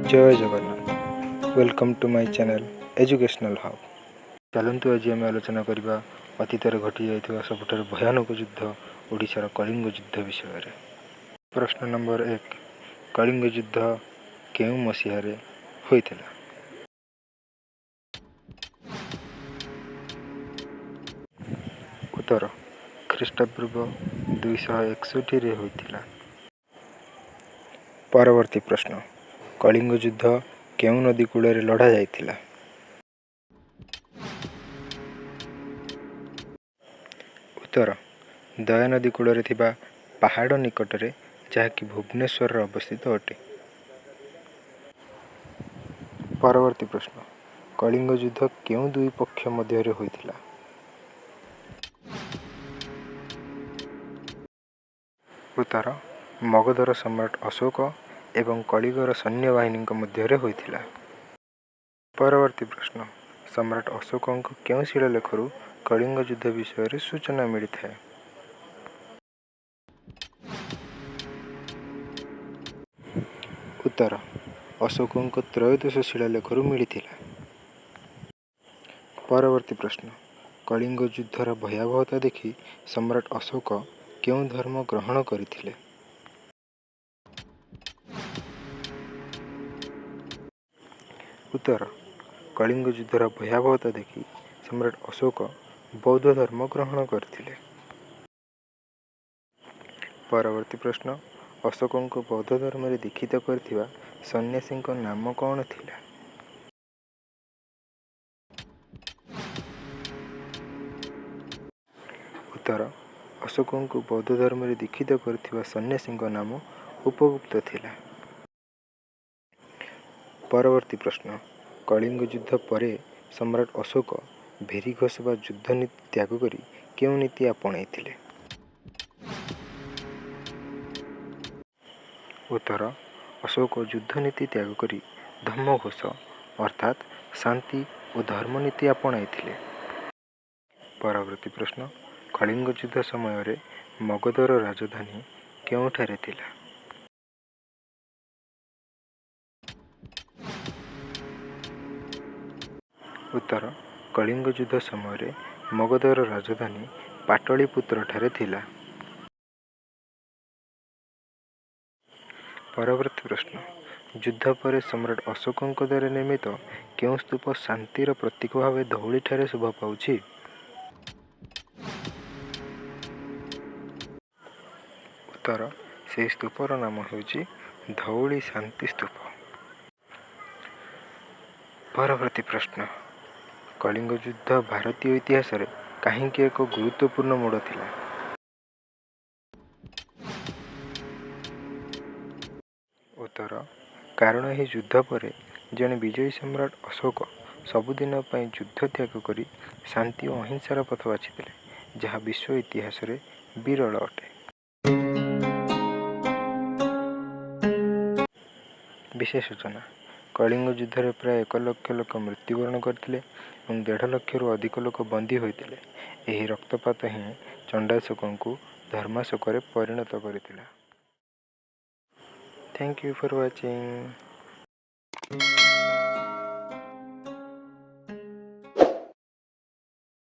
जय Jagannath. Welcome to my channel educational hub. चलतु आज आम आलोचना करवा अतीत घटी जाइए सबुठार भयानक युद्ध ओडिशार कलिंग युद्ध विषय। प्रश्न नंबर 1, कलिंग युद्ध केउ मसीह होइथिला? उत्तर ख्रीष्टपूर्व 261 रे होइथिला। परवर्ती प्रश्न, कलिंग युद्ध केउ नदी कूल लड़ा जाइथिला? उत्तर दया नदी कूल थिबा पहाड़ निकटरे जहाँकि भुवनेश्वर अवस्थित अटे। परवर्ती प्रश्न, कलिंग युद्ध केउ दुई पक्ष मध्य होइथिला? उत्तर मगधर सम्राट अशोक एवं कलिंगर सैन्य बाहिनी मध्य होइथिला। परवर्ती प्रश्न, सम्राट अशोक केउ शिलालेखरू कलिंग युद्ध विषय सूचना मिलता है? उत्तर अशोक त्रयोदश शिलालेखरू मिलता। परवर्ती प्रश्न, कलिंग युद्धर भयावहता देखि सम्राट अशोक केउ धर्म ग्रहण करथिले? उत्तर कलिंग युद्धर भयावहता देखि सम्राट अशोक बौद्ध धर्म ग्रहण करथिले। परवर्ती प्रश्न, अशोक बौद्ध धर्म रे दीक्षित करथिबा सन्यासी नाम कौन थिला? उत्तर अशोक बौद्ध धर्म रे दीक्षित करथिबा सन्यासी नाम उपगुप्त थिला। परवर्ती प्रश्न, कलिंग युद्ध परे सम्राट अशोक भेरी घोषवा युद्ध नीति त्याग करी केउ नीति आपणाइथिले? उत्तर अशोक युद्ध नीति त्याग करी धम्मघोष अर्थात शांति और धर्मनीति आपणाइथिले। परवर्ती प्रश्न, कलिंग युद्ध समय रे मगधर राजधानी केउठारे थिला? उत्तर कलिंग युद्ध समय रे मगधर राजधानी पाटलिपुत्र ठारे थिला। परवर्ती प्रश्न, युद्ध पर सम्राट अशोक द्वारा निर्मित केउ स्तूप शांतिर प्रतीक भाव धौली ठारे शोभा पाउछि? उत्तर से स्तूपर नाम होउछि धौली शांति स्तूप। परवर्ती प्रश्न, कलिंग युद्ध भारतीय इतिहास रे काहींकि एक गुरुत्वपूर्ण मोड़ थिला? उत्तर कारण यह युद्ध पर जड़े विजयी सम्राट अशोक सबुदिन युद्ध त्याग करी शांति और अहिंसार पथ बाछी जहाँ विश्व इतिहास रे विरल अटे। विशेष सूचना, कलिंग युद्ध रे प्राय 1 लाख लोक मृत्युवरण करते और 1.5 लाख अधिक लोक बंदी होते। यही रक्तपात ही चंडाशोक को धर्माशोक परिणत करथिला। Thank you for watching.